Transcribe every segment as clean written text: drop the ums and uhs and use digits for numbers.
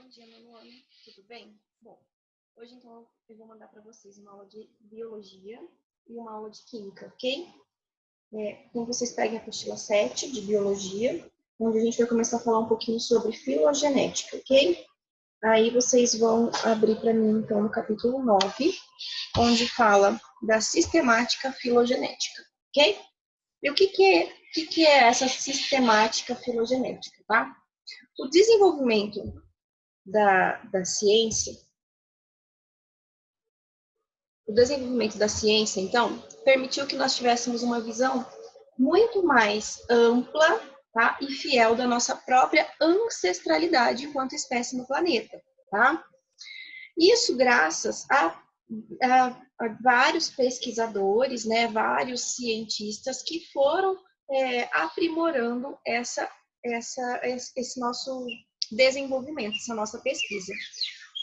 Bom dia, meu nome, tudo bem? Bom, hoje então eu vou mandar para vocês uma aula de biologia e uma aula de química, ok? Então vocês peguem a apostila 7 de biologia, onde a gente vai começar a falar um pouquinho sobre filogenética, ok? Aí vocês vão abrir para mim então no capítulo 9, onde fala da sistemática filogenética, ok? E o que é essa sistemática filogenética, tá? O desenvolvimento da ciência, então, permitiu que nós tivéssemos uma visão muito mais ampla, tá? E fiel da nossa própria ancestralidade enquanto espécie no planeta, tá? Isso graças a vários pesquisadores, né? Vários cientistas que foram aprimorando esse nosso desenvolvimento, essa nossa pesquisa.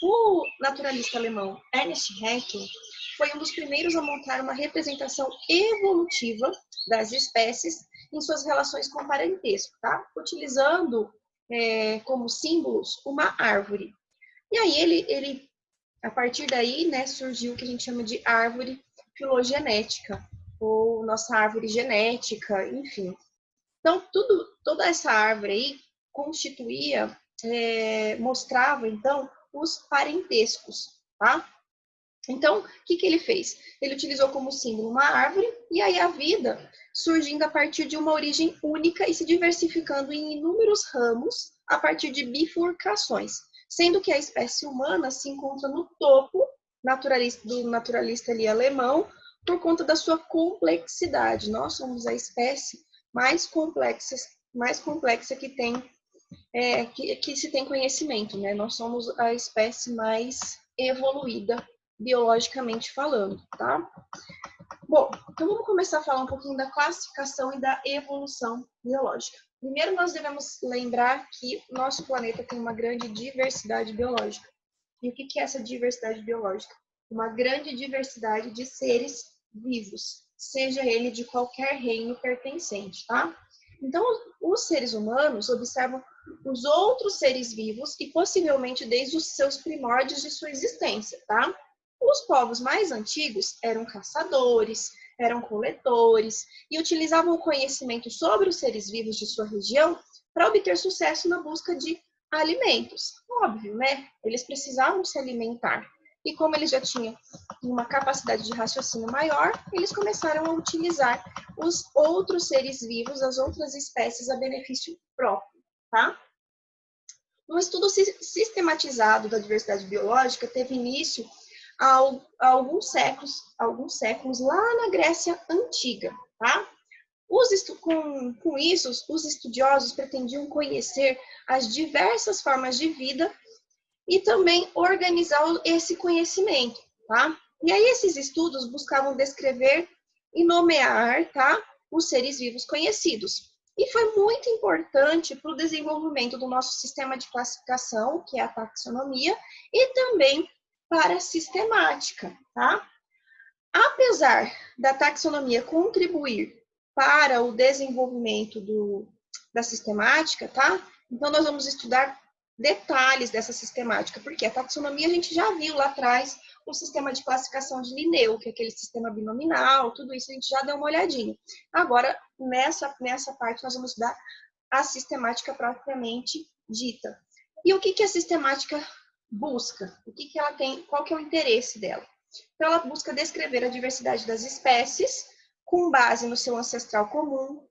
O naturalista alemão Ernst Haeckel foi um dos primeiros a montar uma representação evolutiva das espécies em suas relações com parentesco, tá? Utilizando como símbolos uma árvore. E aí ele a partir daí, né, surgiu o que a gente chama de árvore filogenética, ou nossa árvore genética, enfim. Então, toda essa árvore aí constituía, mostrava, então, os parentescos, tá? Então, o que ele fez? Ele utilizou como símbolo uma árvore, e aí a vida surgindo a partir de uma origem única e se diversificando em inúmeros ramos a partir de bifurcações, sendo que a espécie humana se encontra no topo do naturalista ali alemão por conta da sua complexidade. Nós somos a espécie mais complexa que tem que se tem conhecimento, né? Nós somos a espécie mais evoluída biologicamente falando, tá? Bom, então vamos começar a falar um pouquinho da classificação e da evolução biológica. Primeiro, nós devemos lembrar que nosso planeta tem uma grande diversidade biológica. E o que é essa diversidade biológica? Uma grande diversidade de seres vivos, seja ele de qualquer reino pertencente, tá? Então, os seres humanos observam os outros seres vivos e possivelmente desde os seus primórdios de sua existência, tá? Os povos mais antigos eram caçadores, eram coletores e utilizavam o conhecimento sobre os seres vivos de sua região para obter sucesso na busca de alimentos. Óbvio, né? Eles precisavam se alimentar. E como eles já tinham uma capacidade de raciocínio maior, eles começaram a utilizar os outros seres vivos, as outras espécies, a benefício próprio, tá? Um estudo sistematizado da diversidade biológica teve início há alguns séculos lá na Grécia Antiga, tá? Com isso, os estudiosos pretendiam conhecer as diversas formas de vida e também organizar esse conhecimento, tá? E aí esses estudos buscavam descrever e nomear, tá, os seres vivos conhecidos. E foi muito importante para o desenvolvimento do nosso sistema de classificação, que é a taxonomia, e também para a sistemática, tá? Apesar da taxonomia contribuir para o desenvolvimento da sistemática, tá? Então, nós vamos estudar detalhes dessa sistemática, porque a taxonomia a gente já viu lá atrás, o sistema de classificação de Linneu, que é aquele sistema binominal, tudo isso a gente já deu uma olhadinha. Agora, nessa parte, nós vamos estudar a sistemática propriamente dita. E o que a sistemática busca? O que ela tem? Qual que é o interesse dela? Então, ela busca descrever a diversidade das espécies com base no seu ancestral comum,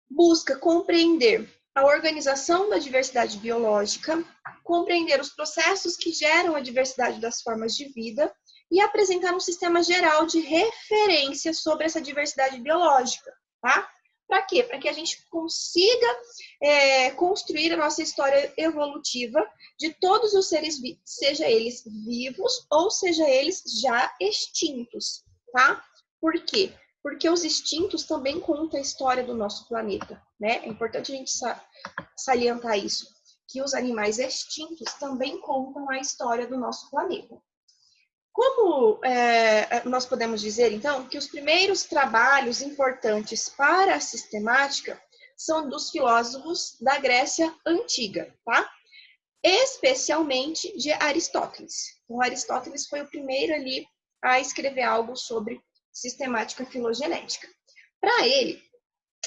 busca compreender a organização da diversidade biológica, compreender os processos que geram a diversidade das formas de vida e apresentar um sistema geral de referência sobre essa diversidade biológica, tá? Para quê? Para que a gente consiga construir a nossa história evolutiva de todos os seres, seja eles vivos ou seja eles já extintos, tá? Por quê? Porque os extintos também contam a história do nosso planeta, né? É importante a gente salientar isso, que os animais extintos também contam a história do nosso planeta. Como nós podemos dizer, então, que os primeiros trabalhos importantes para a sistemática são dos filósofos da Grécia Antiga, tá? especialmente de Aristóteles. Então, Aristóteles foi o primeiro ali a escrever algo sobre sistemática filogenética. Para ele,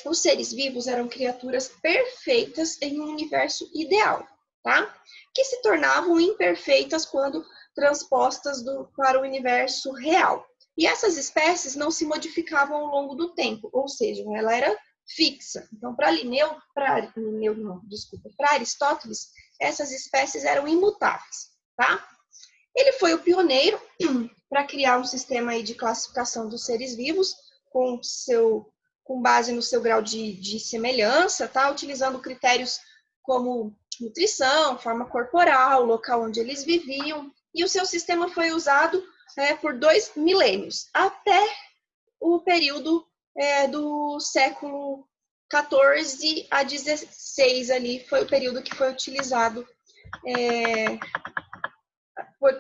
os seres vivos eram criaturas perfeitas em um universo ideal, tá? Que se tornavam imperfeitas quando transpostas para o universo real. E essas espécies não se modificavam ao longo do tempo, ou seja, ela era fixa. Então, para Aristóteles, essas espécies eram imutáveis, tá? Ele foi o pioneiro para criar um sistema aí de classificação dos seres vivos com base no seu grau de semelhança, tá? Utilizando critérios como nutrição, forma corporal, local onde eles viviam, e o seu sistema foi usado por 2 milênios, até o período do século 14 a 16 ali, foi o período que foi utilizado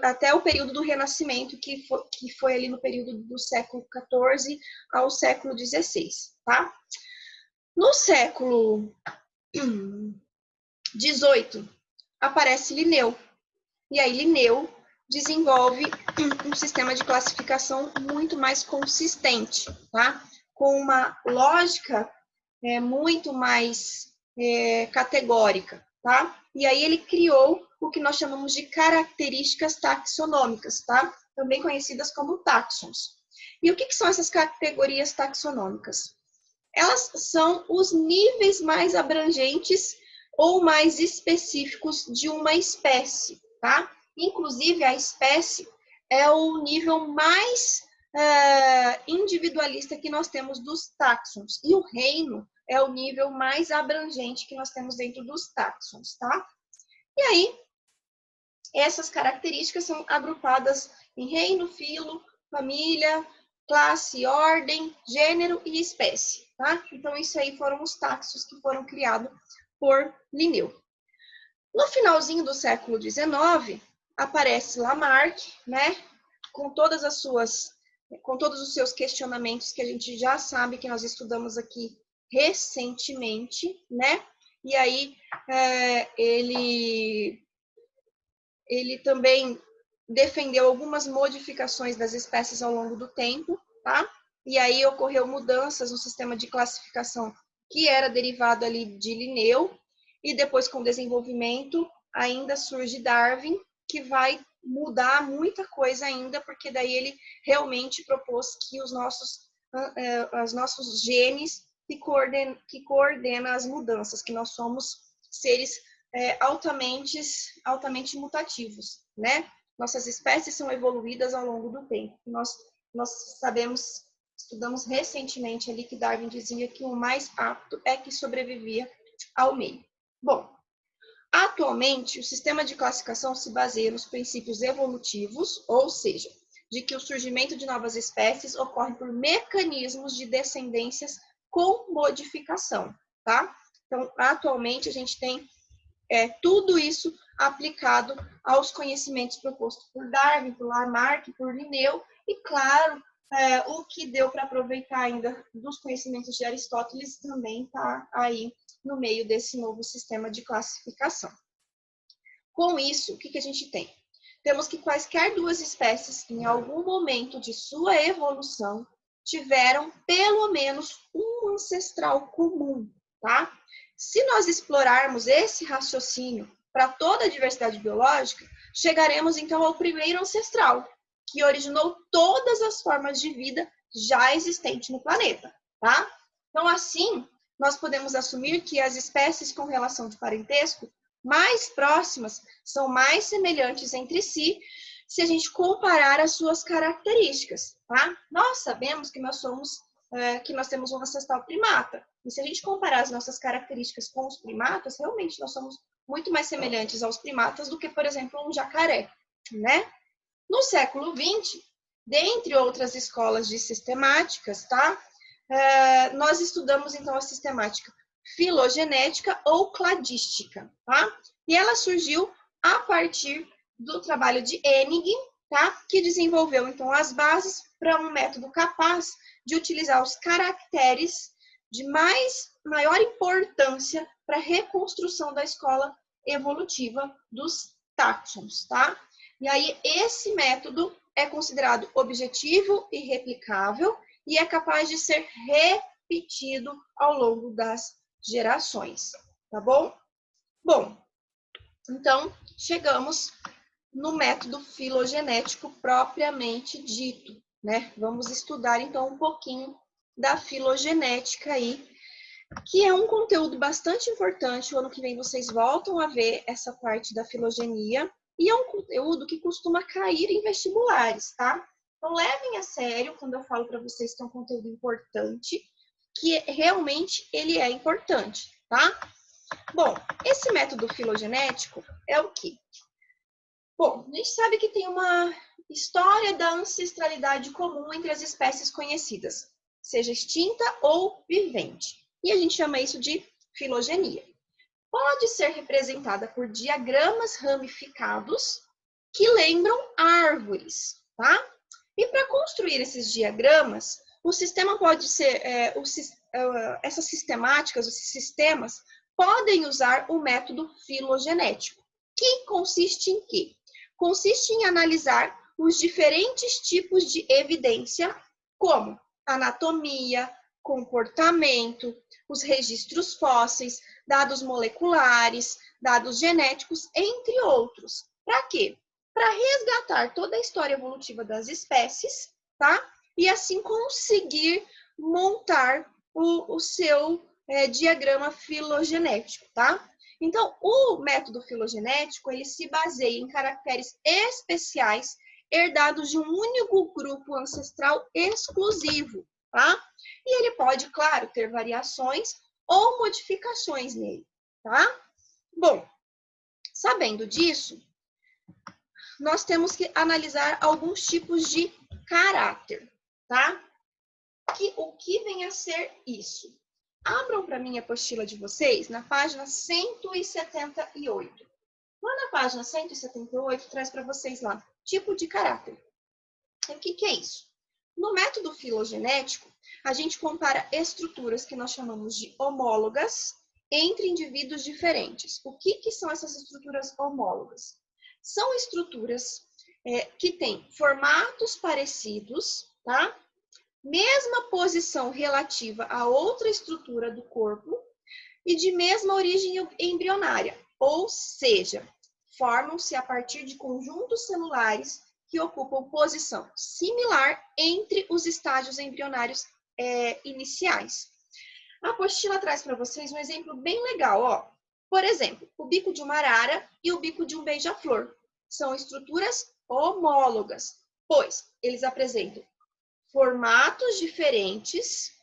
até o período do Renascimento, que foi ali no período do século XIV ao século XVI, tá? No século XVIII, aparece Linneu. E aí Linneu desenvolve um sistema de classificação muito mais consistente, tá? Com uma lógica muito mais categórica, tá? E aí ele criou o que nós chamamos de características taxonômicas, tá? Também conhecidas como táxons. E o que são essas categorias taxonômicas? Elas são os níveis mais abrangentes ou mais específicos de uma espécie, tá? Inclusive, a espécie é o nível mais individualista que nós temos dos táxons. E o reino é o nível mais abrangente que nós temos dentro dos táxons, tá? E aí, essas características são agrupadas em reino, filo, família, classe, ordem, gênero e espécie, tá? Então, isso aí foram os táxons que foram criados por Linneu. No finalzinho do século XIX, aparece Lamarck, né? Com todos os seus questionamentos que a gente já sabe que nós estudamos aqui recentemente, né? E aí ele também defendeu algumas modificações das espécies ao longo do tempo, tá? E aí ocorreu mudanças no sistema de classificação que era derivado ali de Linneu, e depois com o desenvolvimento ainda surge Darwin, que vai mudar muita coisa ainda, porque daí ele realmente propôs que os nossos genes que coordenam as mudanças, que nós somos seres altamente mutativos, né? Nossas espécies são evoluídas ao longo do tempo. Nós estudamos recentemente ali que Darwin dizia que o mais apto é que sobrevivia ao meio. Bom, atualmente o sistema de classificação se baseia nos princípios evolutivos, ou seja, de que o surgimento de novas espécies ocorre por mecanismos de descendências com modificação, tá? Então, atualmente a gente tem tudo isso aplicado aos conhecimentos propostos por Darwin, por Lamarck, por Linneu, e claro, o que deu para aproveitar ainda dos conhecimentos de Aristóteles também está aí no meio desse novo sistema de classificação. Com isso, o que a gente tem? Temos que quaisquer duas espécies, em algum momento de sua evolução, tiveram pelo menos um ancestral comum, tá? Se nós explorarmos esse raciocínio para toda a diversidade biológica, chegaremos então ao primeiro ancestral, que originou todas as formas de vida já existentes no planeta, tá? Então, assim, nós podemos assumir que as espécies com relação de parentesco mais próximas são mais semelhantes entre si, se a gente comparar as suas características, tá? Nós sabemos que nós temos um ancestral primata. E se a gente comparar as nossas características com os primatas, realmente nós somos muito mais semelhantes aos primatas do que, por exemplo, um jacaré, né? No século XX, dentre outras escolas de sistemáticas, tá? Nós estudamos, então, a sistemática filogenética ou cladística, tá? E ela surgiu a partir do trabalho de Hennig, tá? Que desenvolveu, então, as bases para um método capaz de utilizar os caracteres de maior importância para a reconstrução da escola evolutiva dos táxons, tá? E aí, esse método é considerado objetivo e replicável e é capaz de ser repetido ao longo das gerações, tá bom? Bom, então, chegamos no método filogenético propriamente dito, né? Vamos estudar, então, um pouquinho da filogenética aí, que é um conteúdo bastante importante. O ano que vem vocês voltam a ver essa parte da filogenia, e é um conteúdo que costuma cair em vestibulares, tá? Então, levem a sério quando eu falo para vocês que é um conteúdo importante, que realmente ele é importante, tá? Bom, esse método filogenético é o quê? Bom, a gente sabe que tem uma história da ancestralidade comum entre as espécies conhecidas, seja extinta ou vivente. E a gente chama isso de filogenia. Pode ser representada por diagramas ramificados que lembram árvores, tá? E para construir esses diagramas, o sistema pode ser, essas sistemáticas, os sistemas, podem usar o método filogenético, que consiste em quê? Consiste em analisar os diferentes tipos de evidência, como anatomia, comportamento, os registros fósseis, dados moleculares, dados genéticos, entre outros. Para quê? Para resgatar toda a história evolutiva das espécies, tá? E assim conseguir montar o seu diagrama filogenético, tá? Então, o método filogenético, ele se baseia em caracteres especiais herdados de um único grupo ancestral exclusivo, tá? E ele pode, claro, ter variações ou modificações nele, tá? Bom, sabendo disso, nós temos que analisar alguns tipos de caráter, tá? O que vem a ser isso? Abram para mim a apostila de vocês na página 178. Lá na página 178, traz para vocês lá, tipo de caráter. O que é isso? No método filogenético, a gente compara estruturas que nós chamamos de homólogas entre indivíduos diferentes. O que são essas estruturas homólogas? São estruturas que têm formatos parecidos, tá? Mesma posição relativa a outra estrutura do corpo e de mesma origem embrionária, ou seja, formam-se a partir de conjuntos celulares que ocupam posição similar entre os estágios embrionários iniciais. A apostila traz para vocês um exemplo bem legal, ó. Por exemplo, o bico de uma arara e o bico de um beija-flor são estruturas homólogas, pois eles apresentam formatos diferentes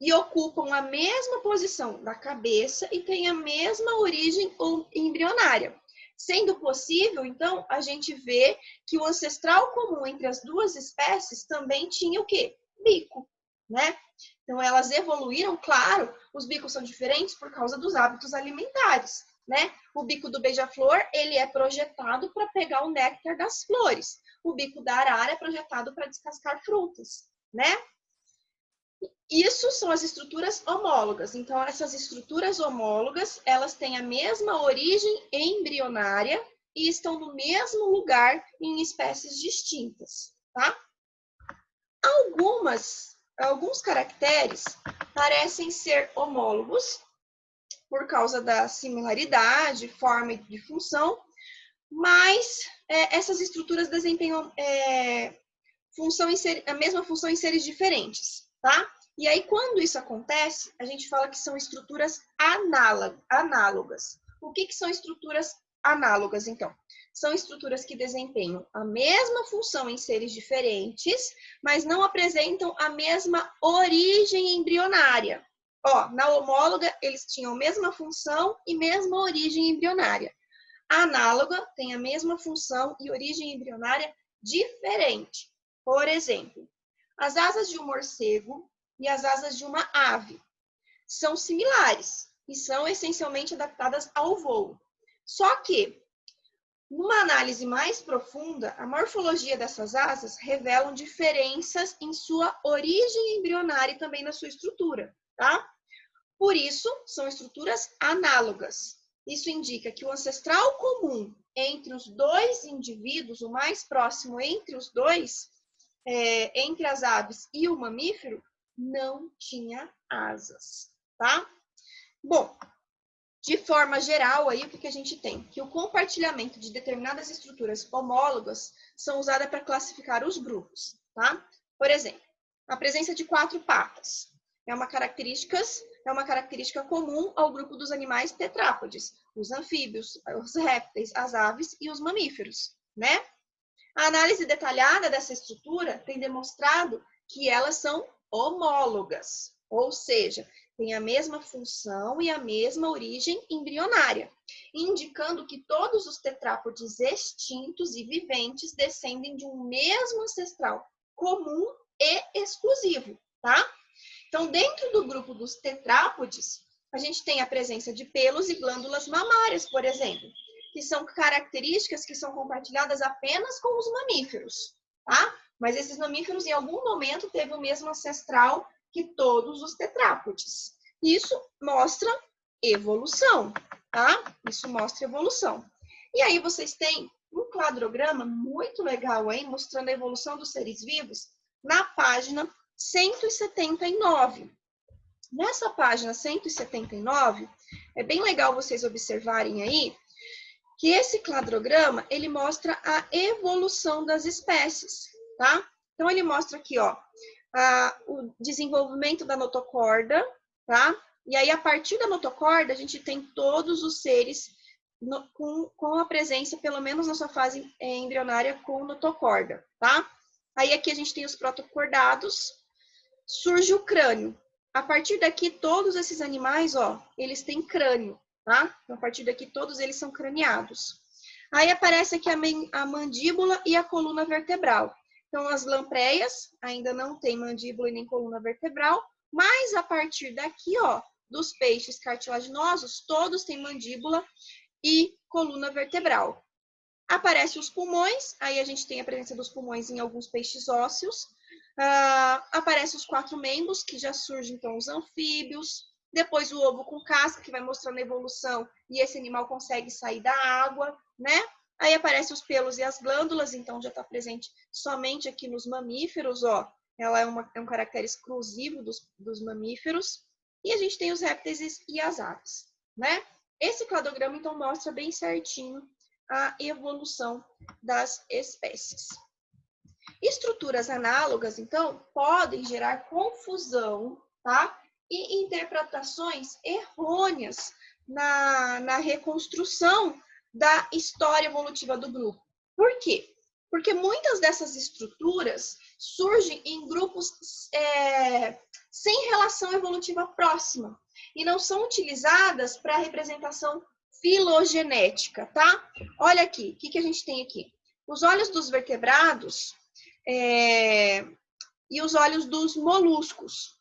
e ocupam a mesma posição da cabeça e têm a mesma origem embrionária. Sendo possível, então, a gente vê que o ancestral comum entre as duas espécies também tinha o quê? Bico, né? Então, elas evoluíram, claro, os bicos são diferentes por causa dos hábitos alimentares, né? O bico do beija-flor, ele é projetado para pegar o néctar das flores. O bico da arara é projetado para descascar frutas, né? Isso são as estruturas homólogas. Então, essas estruturas homólogas, elas têm a mesma origem embrionária e estão no mesmo lugar em espécies distintas, tá? Alguns caracteres parecem ser homólogos por causa da similaridade, forma e de função, mas essas estruturas desempenham a mesma função em seres diferentes, tá? E aí, quando isso acontece, a gente fala que são estruturas análogas. O que são estruturas análogas, então? São estruturas que desempenham a mesma função em seres diferentes, mas não apresentam a mesma origem embrionária. Ó, na homóloga, eles tinham a mesma função e mesma origem embrionária. A análoga tem a mesma função e origem embrionária diferente. Por exemplo, as asas de um morcego e as asas de uma ave são similares e são essencialmente adaptadas ao voo. Só que, numa análise mais profunda, a morfologia dessas asas revelam diferenças em sua origem embrionária e também na sua estrutura, tá? Por isso, são estruturas análogas. Isso indica que o ancestral comum entre os dois indivíduos, o mais próximo entre os dois, entre as aves e o mamífero, não tinha asas, tá? Bom, de forma geral, aí, o que a gente tem? Que o compartilhamento de determinadas estruturas homólogas são usadas para classificar os grupos, tá? Por exemplo, a presença de 4 patas é uma característica comum ao grupo dos animais tetrápodes, os anfíbios, os répteis, as aves e os mamíferos, né? A análise detalhada dessa estrutura tem demonstrado que elas são homólogas, ou seja, têm a mesma função e a mesma origem embrionária, indicando que todos os tetrápodes extintos e viventes descendem de um mesmo ancestral comum e exclusivo, tá? Então, dentro do grupo dos tetrápodes, a gente tem a presença de pelos e glândulas mamárias, por exemplo, que são características que são compartilhadas apenas com os mamíferos, tá? Mas esses mamíferos, em algum momento, teve o mesmo ancestral que todos os tetrápodes. Isso mostra evolução, tá? Isso mostra evolução. E aí vocês têm um cladograma muito legal aí, mostrando a evolução dos seres vivos, na página 179. Nessa página 179, é bem legal vocês observarem aí que esse cladograma, ele mostra a evolução das espécies, tá? Então, ele mostra aqui, ó, o desenvolvimento da notocorda, tá? E aí, a partir da notocorda, a gente tem todos os seres com a presença, pelo menos na sua fase embrionária, com notocorda, tá? Aí, aqui a gente tem os protocordados, surge o crânio. A partir daqui, todos esses animais, ó, eles têm crânio, tá? Então, a partir daqui, todos eles são craneados. Aí aparece aqui a mandíbula e a coluna vertebral. Então, as lampreias ainda não têm mandíbula e nem coluna vertebral, mas a partir daqui, ó, dos peixes cartilaginosos, todos têm mandíbula e coluna vertebral. Aparecem os pulmões, aí a gente tem a presença dos pulmões em alguns peixes ósseos. Aparecem os 4 membros, que já surgem, então, os anfíbios. Depois o ovo com casca, que vai mostrando a evolução, e esse animal consegue sair da água, né? Aí aparecem os pelos e as glândulas, então já está presente somente aqui nos mamíferos, ó. Ela é um caractere exclusivo dos mamíferos. E a gente tem os répteis e as aves, né? Esse cladograma, então, mostra bem certinho a evolução das espécies. Estruturas análogas, então, podem gerar confusão, tá? E interpretações errôneas na reconstrução da história evolutiva do grupo. Por quê? Porque muitas dessas estruturas surgem em grupos sem relação evolutiva próxima e não são utilizadas para representação filogenética, tá? Olha aqui, o que a gente tem aqui? Os olhos dos vertebrados e os olhos dos moluscos.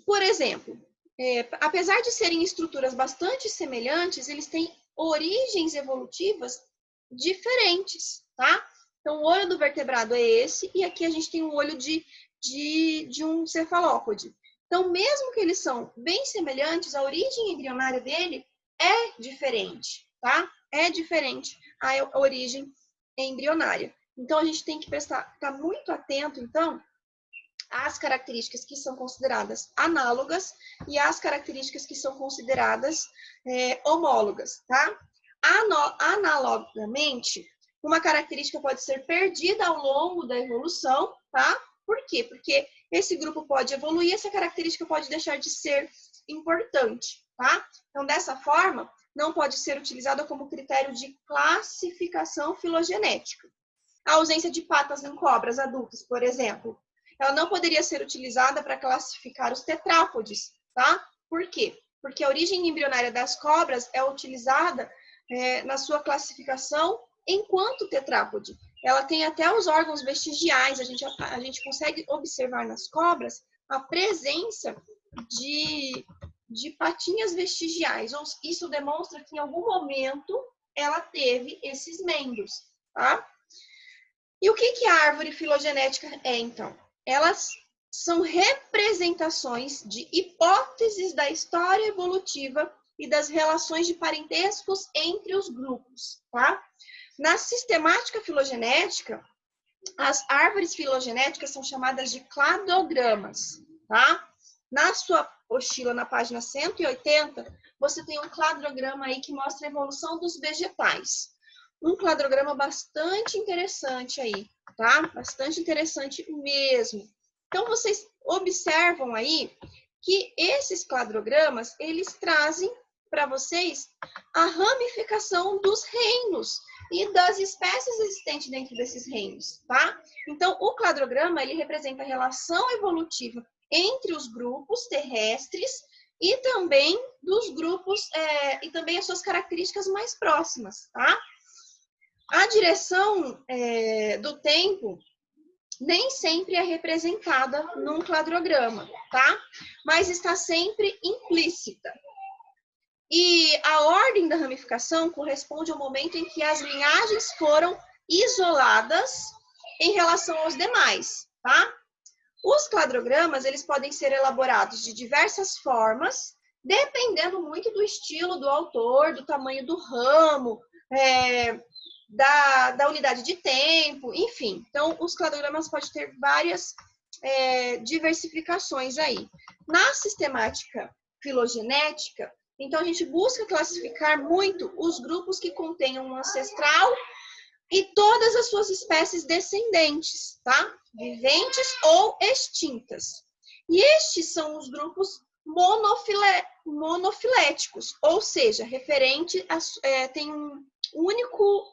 Por exemplo, apesar de serem estruturas bastante semelhantes, eles têm origens evolutivas diferentes, tá? Então, o olho do vertebrado é esse, e aqui a gente tem um olho de um cefalópode. Então, mesmo que eles são bem semelhantes, a origem embrionária dele é diferente, tá? É diferente a origem embrionária. Então, a gente tem que estar muito atento, então, às características que são consideradas análogas e às características que são consideradas homólogas, tá? Analogamente, uma característica pode ser perdida ao longo da evolução, tá? Por quê? Porque esse grupo pode evoluir, essa característica pode deixar de ser importante, tá? Então, dessa forma, não pode ser utilizada como critério de classificação filogenética. A ausência de patas em cobras adultas, por exemplo, ela não poderia ser utilizada para classificar os tetrápodes, tá? Por quê? Porque a origem embrionária das cobras é utilizada na sua classificação enquanto tetrápode. Ela tem até os órgãos vestigiais, a gente consegue observar nas cobras a presença de patinhas vestigiais. Isso demonstra que em algum momento ela teve esses membros, tá? E o que a árvore filogenética é, então? Elas são representações de hipóteses da história evolutiva e das relações de parentescos entre os grupos, tá? Na sistemática filogenética, as árvores filogenéticas são chamadas de cladogramas, tá? Na sua apostila, na página 180, você tem um cladograma aí que mostra a evolução dos vegetais. Um cladograma bastante interessante aí, tá? Bastante interessante mesmo. Então, vocês observam aí que esses cladrogramas, eles trazem para vocês a ramificação dos reinos e das espécies existentes dentro desses reinos, tá? Então, o cladograma, ele representa a relação evolutiva entre os grupos terrestres e também dos grupos, e também as suas características mais próximas, tá? A direção do tempo nem sempre é representada num cladograma, tá? Mas está sempre implícita. E a ordem da ramificação corresponde ao momento em que as linhagens foram isoladas em relação aos demais, tá? Os cladrogramas, eles podem ser elaborados de diversas formas, dependendo muito do estilo do autor, do tamanho do ramo, da unidade de tempo, enfim. Então, os cladogramas podem ter várias diversificações aí. Na sistemática filogenética, então, a gente busca classificar muito os grupos que contêm um ancestral e todas as suas espécies descendentes, tá? Viventes ou extintas. E estes são os grupos monofiléticos, ou seja, tem um único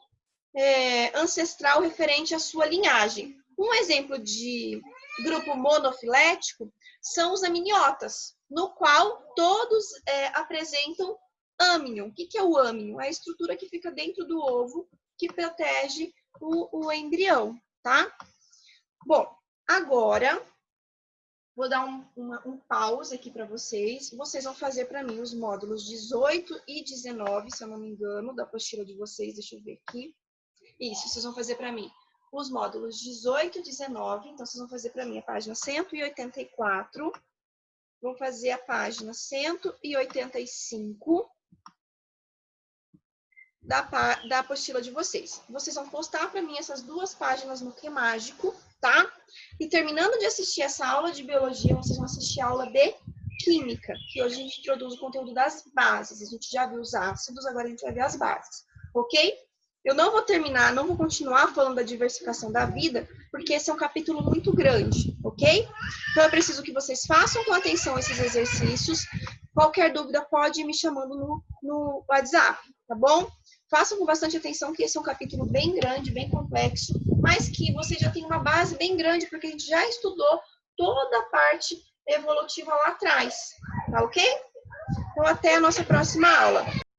ancestral referente à sua linhagem. Um exemplo de grupo monofilético são os aminiotas, no qual todos apresentam âmnion. O que é o âmnion? É a estrutura que fica dentro do ovo que protege o embrião, tá? Bom, agora vou dar um pause aqui para vocês. Vocês vão fazer para mim os módulos 18 e 19, se eu não me engano, da apostila de vocês. Deixa eu ver aqui. Isso, vocês vão fazer para mim os módulos 18 e 19. Então, vocês vão fazer para mim a página 184. Vão fazer a página 185 da apostila de vocês. Vocês vão postar para mim essas duas páginas no Quemágico, tá? E terminando de assistir essa aula de biologia, vocês vão assistir a aula de química, que hoje a gente introduz o conteúdo das bases. A gente já viu os ácidos, agora a gente vai ver as bases, ok? Eu não vou continuar falando da diversificação da vida, porque esse é um capítulo muito grande, ok? Então, eu preciso que vocês façam com atenção esses exercícios. Qualquer dúvida pode ir me chamando no WhatsApp, tá bom? Façam com bastante atenção que esse é um capítulo bem grande, bem complexo, mas que você já tem uma base bem grande, porque a gente já estudou toda a parte evolutiva lá atrás, tá ok? Então, até a nossa próxima aula.